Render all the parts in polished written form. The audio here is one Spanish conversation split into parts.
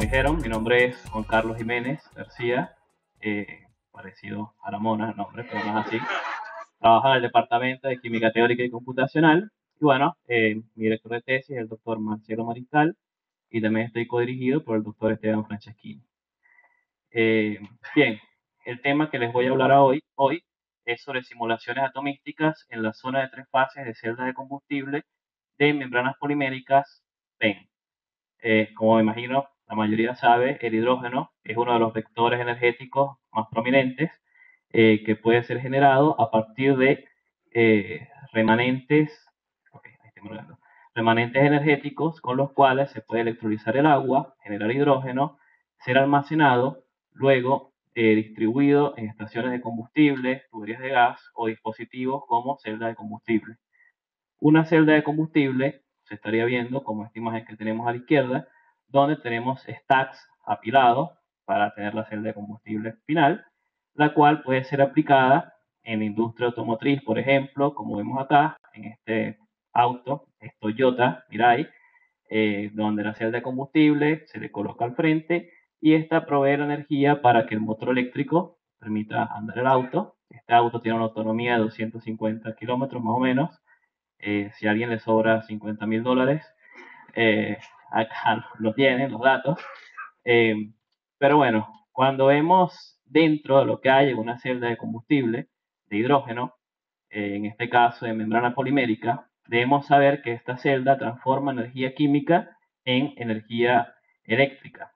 dijeron, mi nombre es Juan Carlos Jiménez García, parecido a la mona el nombre, pero no es así. Trabajo en el Departamento de Química Teórica y Computacional. Y bueno, mi director de tesis es el doctor Marcelo Mariscal y también estoy codirigido por el doctor Esteban Franceschini. Eh, Bien, el tema que les voy a hablar hoy es sobre simulaciones atomísticas en la zona de tres fases de celdas de combustible de membranas poliméricas PEN. Como me imagino la mayoría sabe, el hidrógeno es uno de los vectores energéticos más prominentes que puede ser generado a partir de remanentes, okay, remanentes energéticos con los cuales se puede electrolizar el agua, generar hidrógeno, ser almacenado, luego distribuido en estaciones de combustible, tuberías de gas o dispositivos como celda de combustible. Una celda de combustible se estaría viendo como esta imagen que tenemos a la izquierda, donde tenemos stacks apilados para tener la celda de combustible final, la cual puede ser aplicada en la industria automotriz, por ejemplo, como vemos acá en este auto, es Toyota Mirai, donde la celda de combustible se le coloca al frente y esta provee la energía para que el motor eléctrico permita andar el auto. Este auto tiene una autonomía de 250 kilómetros más o menos. Si a alguien le sobra $50.000, acá lo tienen los datos. Eh, pero bueno, cuando vemos dentro de lo que hay en una celda de combustible de hidrógeno, en este caso de membrana polimérica, debemos saber que esta celda transforma energía química en energía eléctrica.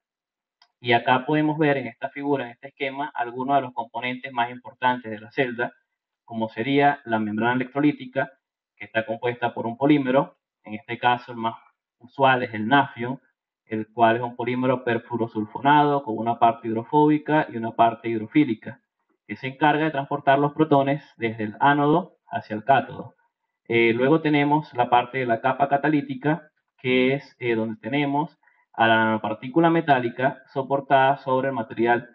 Y acá podemos ver en esta figura, en este esquema, algunos de los componentes más importantes de la celda, como sería la membrana electrolítica, que está compuesta por un polímero. En este caso, el más usual es el nafion, el cual es un polímero perfluorosulfonado con una parte hidrofóbica y una parte hidrofílica, que se encarga de transportar los protones desde el ánodo hacia el cátodo. Luego tenemos la parte de la capa catalítica, que es donde tenemos a la nanopartícula metálica soportada sobre el material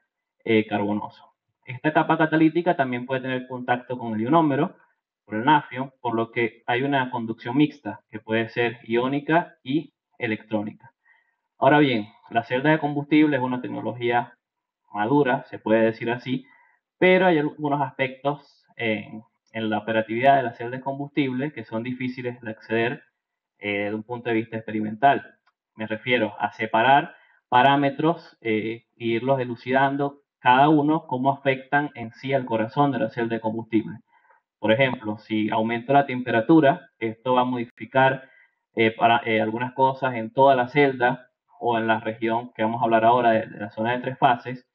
carbonoso. Esta capa catalítica también puede tener contacto con el ionómero, por el nafion, por lo que hay una conducción mixta que puede ser iónica y electrónica. Ahora bien, la celda de combustible es una tecnología madura, se puede decir así, pero hay algunos aspectos en la operatividad de la celda de combustible que son difíciles de acceder desde un punto de vista experimental. Me refiero a separar parámetros e irlos elucidando cada uno cómo afectan en sí al corazón de la celda de combustible. Por ejemplo, si aumento la temperatura, esto va a modificar algunas cosas en toda la celda o en la región que vamos a hablar ahora de la zona de tres fases.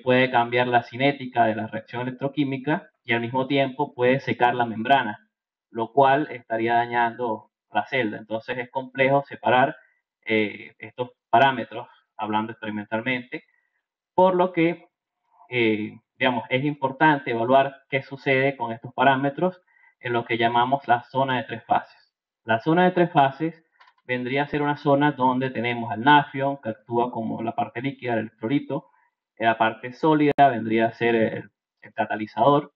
Puede cambiar la cinética de la reacción electroquímica y al mismo tiempo puede secar la membrana, lo cual estaría dañando la celda. Entonces es complejo separar estos parámetros, hablando experimentalmente, por lo que digamos, es importante evaluar qué sucede con estos parámetros en lo que llamamos la zona de tres fases. La zona de tres fases vendría a ser una zona donde tenemos el nafion, que actúa como la parte líquida del electrolito, la parte sólida vendría a ser el catalizador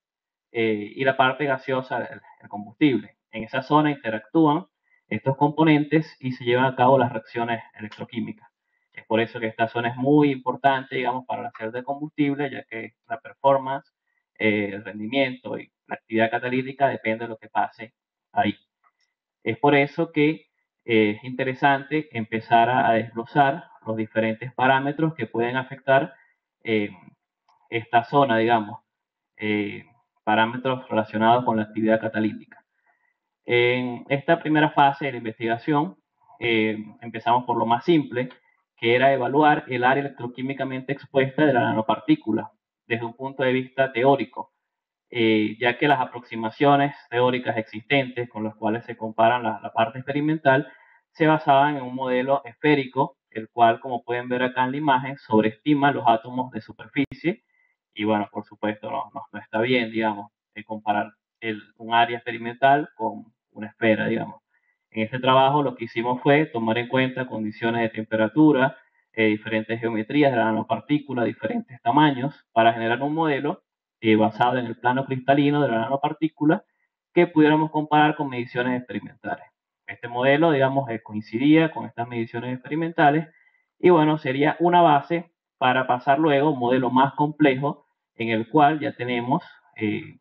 y la parte gaseosa, el combustible. En esa zona interactúan estos componentes y se llevan a cabo las reacciones electroquímicas. Es por eso que esta zona es muy importante, digamos, para la celda de combustible, ya que la performance, el rendimiento y la actividad catalítica depende de lo que pase ahí. Es por eso que es interesante empezar a desglosar los diferentes parámetros que pueden afectar eh, esta zona, digamos, eh, parámetros relacionados con la actividad catalítica. En esta primera fase de la investigación, empezamos por lo más simple, que era evaluar el área electroquímicamente expuesta de la nanopartícula desde un punto de vista teórico, ya que las aproximaciones teóricas existentes con las cuales se comparan la parte experimental se basaban en un modelo esférico, el cual, como pueden ver acá en la imagen, sobreestima los átomos de superficie y bueno, por supuesto no está bien, digamos, comparar un área experimental con una esfera, digamos. En este trabajo lo que hicimos fue tomar en cuenta condiciones de temperatura, diferentes geometrías de la nanopartícula, diferentes tamaños, para generar un modelo basado en el plano cristalino de la nanopartícula que pudiéramos comparar con mediciones experimentales. Este modelo, digamos, coincidía con estas mediciones experimentales Y bueno, sería una base para pasar luego a un modelo más complejo en el cual ya tenemos el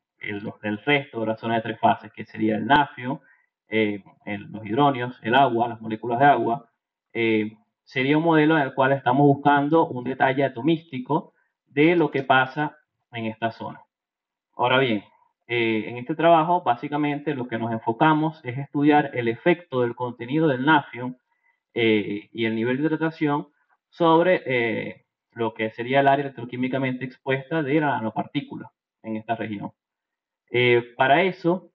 resto de la zona de tres fases, que sería el nafio, los hidronios, el agua, las moléculas de agua. Sería un modelo en el cual estamos buscando un detalle atomístico de lo que pasa en esta zona. Ahora bien, en este trabajo básicamente lo que nos enfocamos es estudiar el efecto del contenido del nafio y el nivel de hidratación sobre lo que sería el área electroquímicamente expuesta de la nanopartícula en esta región. Para eso,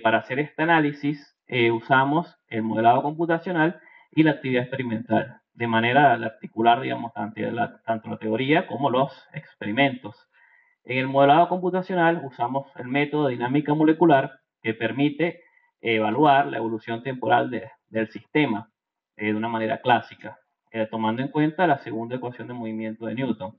para hacer este análisis, usamos el modelado computacional y la actividad experimental, de manera de articular, digamos, tanto la teoría como los experimentos. En el modelado computacional usamos el método de dinámica molecular que permite evaluar la evolución temporal del sistema de una manera clásica, tomando en cuenta la segunda ecuación de movimiento de Newton.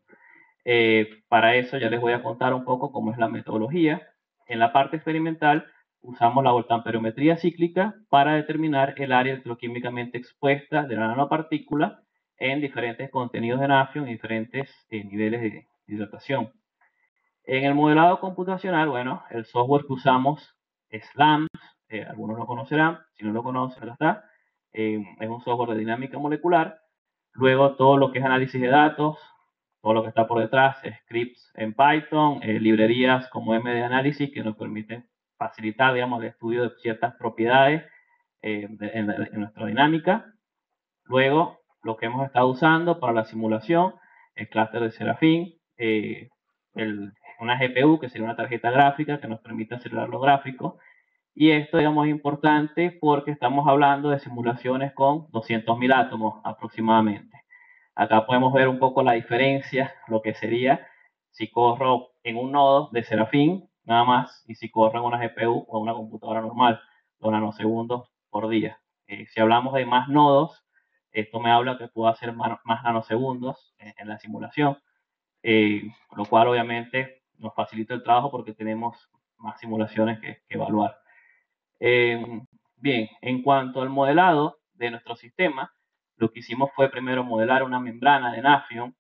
Para eso ya les voy a contar un poco cómo es la metodología. En la parte experimental usamos la voltamperometría cíclica para determinar el área electroquímicamente expuesta de la nanopartícula en diferentes contenidos de nafio, en diferentes niveles de hidratación. En el modelado computacional, bueno, el software que usamos es LAMMPS, algunos lo conocerán, si no lo conocen, ya está. Es un software de dinámica molecular. Luego todo lo que es análisis de datos, todo lo que está por detrás, scripts en Python, librerías como MD Analysis que nos permiten facilitar, digamos, el estudio de ciertas propiedades en nuestra dinámica. Luego, lo que hemos estado usando para la simulación, el clúster de Serafin, una GPU, que sería una tarjeta gráfica que nos permite acelerar los gráficos. Y esto, digamos, es importante porque estamos hablando de simulaciones con 200.000 átomos aproximadamente. Acá podemos ver un poco la diferencia, lo que sería si corro en un nodo de Serafin, nada más, y si corro en una GPU o una computadora normal, 2 nanosegundos por día. Si hablamos de más nodos, esto me habla que puedo hacer más nanosegundos en la simulación, lo cual obviamente nos facilita el trabajo porque tenemos más simulaciones que evaluar. Bien, en cuanto al modelado de nuestro sistema, lo que hicimos fue primero modelar una membrana de nafio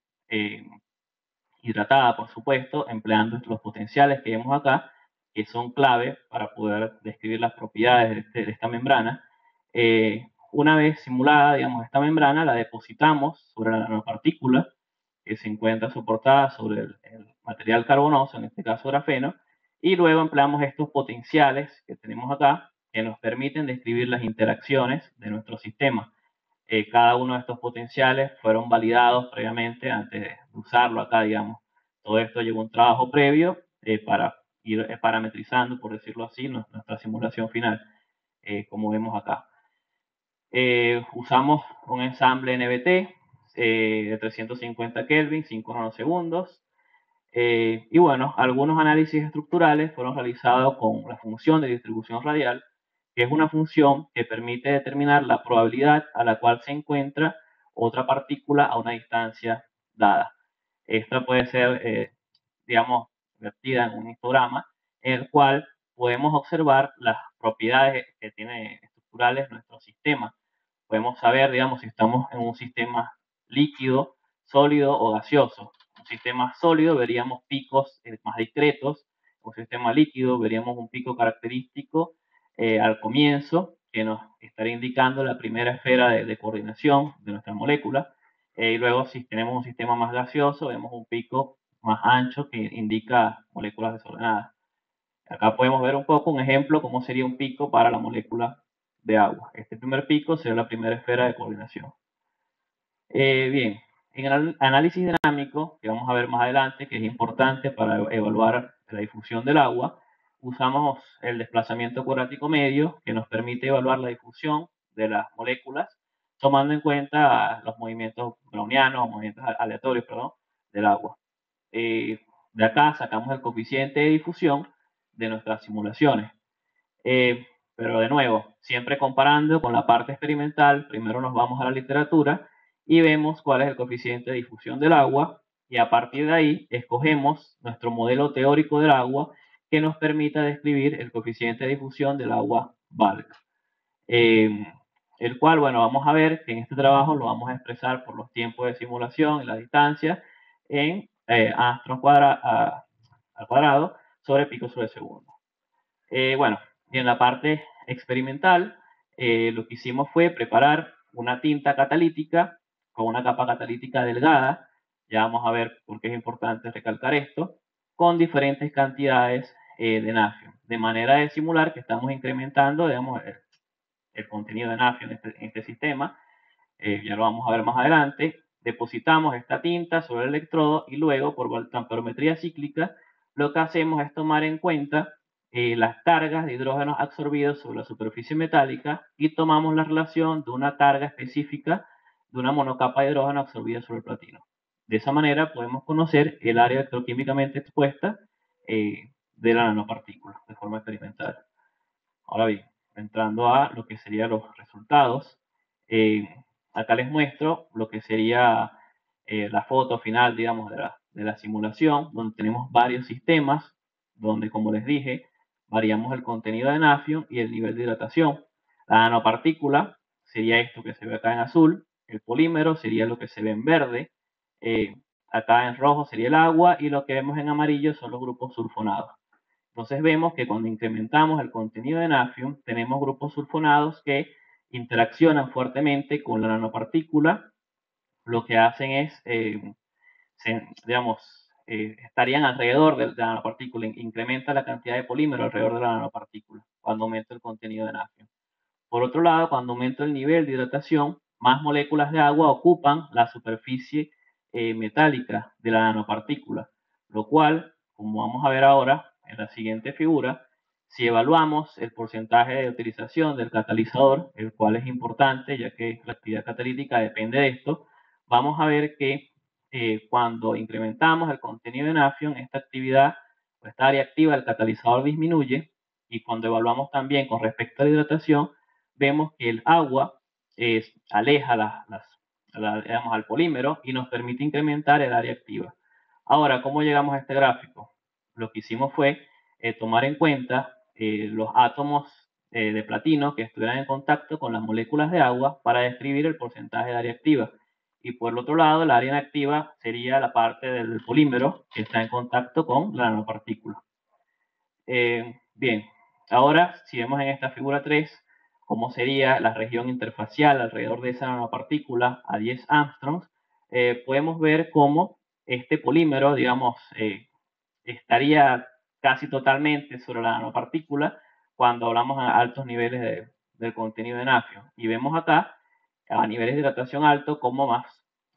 hidratada, por supuesto, empleando los potenciales que vemos acá, que son clave para poder describir las propiedades de esta membrana. Una vez simulada, digamos, esta membrana, la depositamos sobre la nanopartícula que se encuentra soportada sobre el material carbonoso, en este caso grafeno, y luego empleamos estos potenciales que tenemos acá, que nos permiten describir las interacciones de nuestro sistema. Cada uno de estos potenciales fueron validados previamente antes de usarlo acá, digamos. Todo esto llevó un trabajo previo para ir parametrizando, por decirlo así, nuestra simulación final, como vemos acá. Usamos un ensamble NBT de 350 Kelvin, 5 nanosegundos. Y bueno, algunos análisis estructurales fueron realizados con la función de distribución radial, que es una función que permite determinar la probabilidad a la cual se encuentra otra partícula a una distancia dada. Esta puede ser, digamos, vertida en un histograma en el cual podemos observar las propiedades que tiene estructurales nuestro sistema. Podemos saber, digamos, si estamos en un sistema líquido, sólido o gaseoso. Un sistema sólido veríamos picos más discretos. Un sistema líquido veríamos un pico característico al comienzo que nos estaría indicando la primera esfera de coordinación de nuestra molécula. Y luego, si tenemos un sistema más gaseoso, vemos un pico más ancho que indica moléculas desordenadas. Acá podemos ver un poco un ejemplo cómo sería un pico para la molécula de agua. Este primer pico sería la primera esfera de coordinación. Bien, en el análisis dinámico, que vamos a ver más adelante, que es importante para evaluar la difusión del agua, usamos el desplazamiento cuadrático medio, que nos permite evaluar la difusión de las moléculas, tomando en cuenta los movimientos brownianos, movimientos aleatorios, perdón, del agua. De acá sacamos el coeficiente de difusión de nuestras simulaciones. Pero de nuevo, siempre comparando con la parte experimental, primero nos vamos a la literatura y vemos cuál es el coeficiente de difusión del agua y a partir de ahí escogemos nuestro modelo teórico del agua que nos permita describir el coeficiente de difusión del agua bulk. el cual, bueno, vamos a ver que en este trabajo lo vamos a expresar por los tiempos de simulación y la distancia en Armstrong al cuadrado sobre pico sobre segundo. Bueno, y en la parte experimental, lo que hicimos fue preparar una tinta catalítica con una capa catalítica delgada. Ya vamos a ver por qué es importante recalcar esto, con diferentes cantidades de nafio, de manera de simular que estamos incrementando, digamos, el contenido de nafio en este sistema. Ya lo vamos a ver más adelante. Depositamos esta tinta sobre el electrodo y luego, por tamperometría cíclica, lo que hacemos es tomar en cuenta las cargas de hidrógeno absorbidos sobre la superficie metálica y tomamos la relación de una carga específica de una monocapa de hidrógeno absorbida sobre el platino. De esa manera podemos conocer el área electroquímicamente expuesta de la nanopartícula de forma experimental. Ahora bien, entrando a lo que serían los resultados, eh, acá les muestro lo que sería la foto final, digamos, de la simulación, donde tenemos varios sistemas, donde, como les dije, variamos el contenido de nafio y el nivel de hidratación. La nanopartícula sería esto que se ve acá en azul, el polímero sería lo que se ve en verde, eh, acá en rojo sería el agua y lo que vemos en amarillo son los grupos sulfonados. Entonces vemos que cuando incrementamos el contenido de nafio, tenemos grupos sulfonados que interaccionan fuertemente con la nanopartícula. Lo que hacen es, digamos, estarían alrededor de la nanopartícula, incrementa la cantidad de polímero alrededor de la nanopartícula cuando aumenta el contenido de nafio. Por otro lado, cuando aumenta el nivel de hidratación, más moléculas de agua ocupan la superficie metálica de la nanopartícula, lo cual, como vamos a ver ahora en la siguiente figura, si evaluamos el porcentaje de utilización del catalizador, el cual es importante ya que la actividad catalítica depende de esto, vamos a ver que cuando incrementamos el contenido de nafio, esta actividad, esta área activa del catalizador disminuye, y cuando evaluamos también con respecto a la hidratación, vemos que el agua aleja digamos, al polímero y nos permite incrementar el área activa. Ahora, ¿cómo llegamos a este gráfico? Lo que hicimos fue tomar en cuenta los átomos de platino que estuvieran en contacto con las moléculas de agua para describir el porcentaje de área activa. Y por el otro lado, el área inactiva sería la parte del polímero que está en contacto con la nanopartícula. Bien, ahora si vemos en esta figura 3 cómo sería la región interfacial alrededor de esa nanopartícula a 10 angstroms, podemos ver cómo este polímero, digamos, estaría casi totalmente sobre la nanopartícula cuando hablamos a altos niveles del contenido de nafio. Y vemos acá, a niveles de hidratación alto, cómo más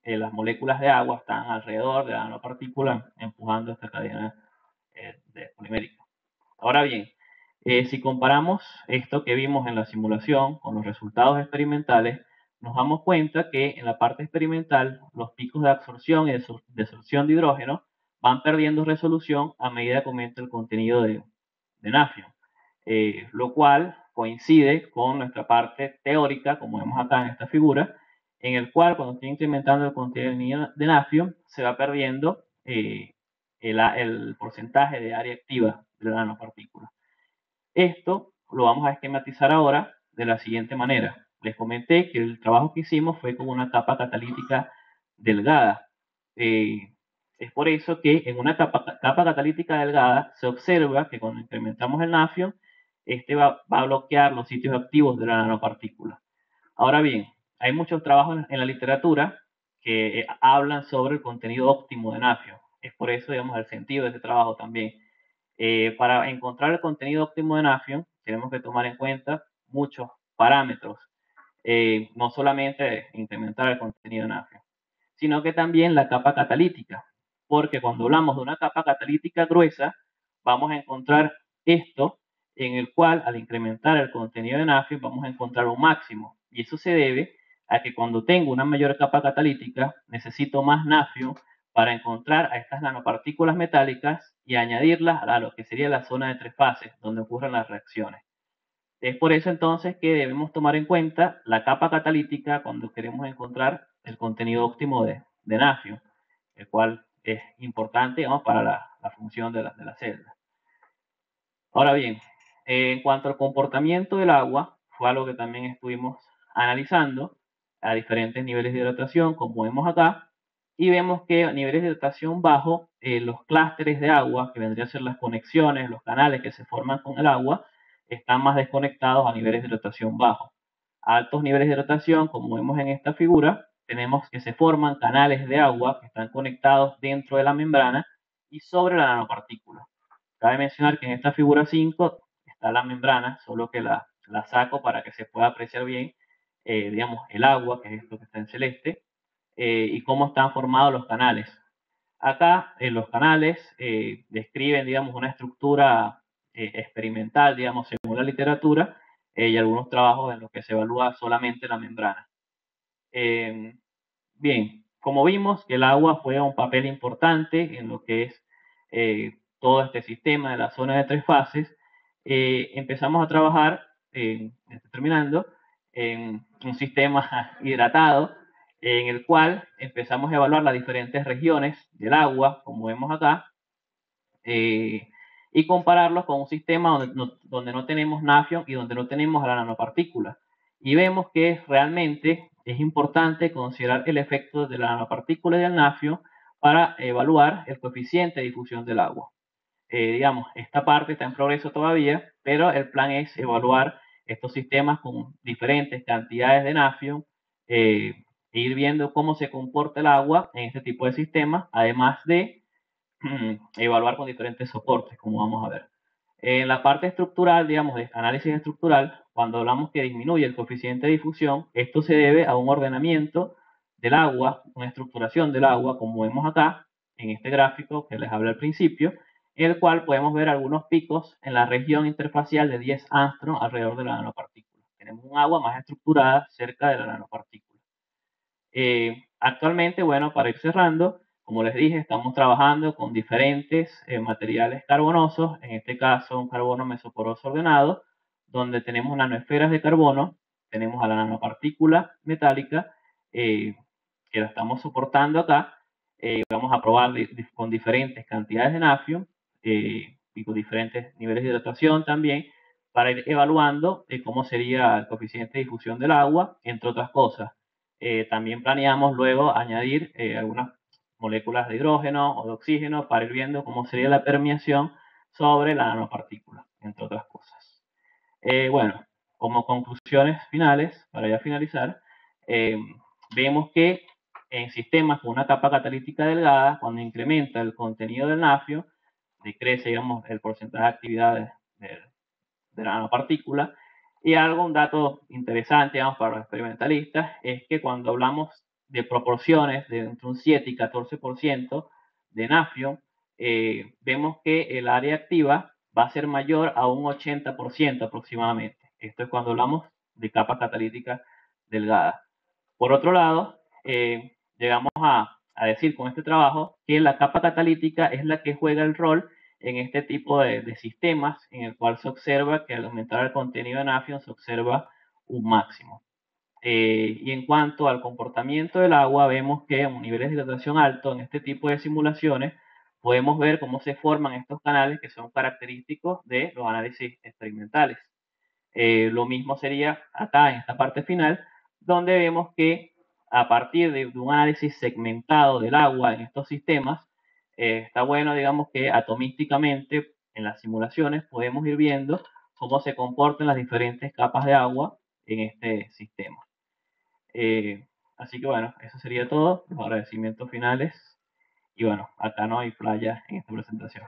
las moléculas de agua están alrededor de la nanopartícula empujando esta cadena de polimérica. Ahora bien, si comparamos esto que vimos en la simulación con los resultados experimentales, nos damos cuenta que en la parte experimental los picos de absorción y desorción de hidrógeno van perdiendo resolución a medida que aumenta el contenido de nafio, lo cual coincide con nuestra parte teórica, como vemos acá en esta figura, en el cual cuando estoy incrementando el contenido de nafio se va perdiendo el porcentaje de área activa de la nanopartícula. Esto lo vamos a esquematizar ahora de la siguiente manera. Les comenté que el trabajo que hicimos fue con una capa catalítica delgada. Es por eso que en una capa catalítica delgada se observa que cuando incrementamos el nafio, este va a bloquear los sitios activos de la nanopartícula. Ahora bien, hay muchos trabajos en la literatura que hablan sobre el contenido óptimo de nafio. Es por eso, digamos, el sentido de este trabajo también. Para encontrar el contenido óptimo de nafio, tenemos que tomar en cuenta muchos parámetros, no solamente incrementar el contenido de nafio, sino que también la capa catalítica, porque cuando hablamos de una capa catalítica gruesa, vamos a encontrar esto en el cual al incrementar el contenido de nafio vamos a encontrar un máximo, y eso se debe a que cuando tengo una mayor capa catalítica necesito más nafio para encontrar a estas nanopartículas metálicas y añadirlas a lo que sería la zona de tres fases, donde ocurren las reacciones. Es por eso entonces que debemos tomar en cuenta la capa catalítica cuando queremos encontrar el contenido óptimo de nafio, el cual es importante, digamos, para la función de la celda. Ahora bien, en cuanto al comportamiento del agua, fue algo que también estuvimos analizando a diferentes niveles de hidratación, como vemos acá, y vemos que a niveles de hidratación bajo, los clústeres de agua, que vendrían a ser las conexiones, los canales que se forman con el agua, están más desconectados a niveles de hidratación bajo. A altos niveles de hidratación, como vemos en esta figura, tenemos que se forman canales de agua que están conectados dentro de la membrana y sobre la nanopartícula. Cabe mencionar que en esta figura 5 está la membrana, solo que la saco para que se pueda apreciar bien, digamos, el agua, que es esto que está en celeste, y cómo están formados los canales. Acá, en los canales, describen, digamos, una estructura experimental, digamos, según la literatura, y algunos trabajos en los que se evalúa solamente la membrana. Eh, Bien, como vimos que el agua juega un papel importante en lo que es todo este sistema de la zona de tres fases, empezamos a trabajar, estoy terminando, en un sistema hidratado en el cual empezamos a evaluar las diferentes regiones del agua, como vemos acá, eh, y compararlos con un sistema donde no tenemos nafion y donde no tenemos la nanopartícula. Y vemos que realmente es importante considerar el efecto de la nanopartícula y del nafion para evaluar el coeficiente de difusión del agua. Digamos, esta parte está en progreso todavía, pero el plan es evaluar estos sistemas con diferentes cantidades de nafion, e ir viendo cómo se comporta el agua en este tipo de sistemas, además de evaluar con diferentes soportes, como vamos a ver. En la parte estructural, digamos, de análisis estructural, cuando hablamos que disminuye el coeficiente de difusión, esto se debe a un ordenamiento del agua, una estructuración del agua, como vemos acá, en este gráfico que les hablé al principio, en el cual podemos ver algunos picos en la región interfacial de 10 angstrom alrededor de la nanopartícula. Tenemos un agua más estructurada cerca de la nanopartícula. Actualmente, bueno, para ir cerrando, como les dije, estamos trabajando con diferentes materiales carbonosos, en este caso un carbono mesoporoso ordenado, donde tenemos nanoesferas de carbono, tenemos a la nanopartícula metálica, que la estamos soportando acá, vamos a probar con diferentes cantidades de nafium, y con diferentes niveles de hidratación también, para ir evaluando cómo sería el coeficiente de difusión del agua, entre otras cosas. También planeamos luego añadir algunas moléculas de hidrógeno o de oxígeno para ir viendo cómo sería la permeación sobre la nanopartícula, entre otras cosas. Bueno, como conclusiones finales, para ya finalizar, eh, vemos que en sistemas con una capa catalítica delgada, cuando incrementa el contenido del nafio, decrece, digamos, el porcentaje de actividad de la nanopartícula. Y un dato interesante, digamos, para los experimentalistas, es que cuando hablamos de proporciones de entre un 7 y 14% de nafio, vemos que el área activa va a ser mayor a un 80% aproximadamente. Esto es cuando hablamos de capa catalítica delgada. Por otro lado, llegamos a decir con este trabajo que la capa catalítica es la que juega el rol en este tipo de sistemas en el cual se observa que al aumentar el contenido de nafion se observa un máximo. Y en cuanto al comportamiento del agua, vemos que a niveles de hidratación alto en este tipo de simulaciones podemos ver cómo se forman estos canales que son característicos de los análisis experimentales. Lo mismo sería acá en esta parte final, donde vemos que a partir de un análisis segmentado del agua en estos sistemas, está bueno, digamos, que atomísticamente en las simulaciones podemos ir viendo cómo se comportan las diferentes capas de agua en este sistema. Así que bueno, eso sería todo, los agradecimientos finales. Y bueno, acá no hay playa en esta presentación.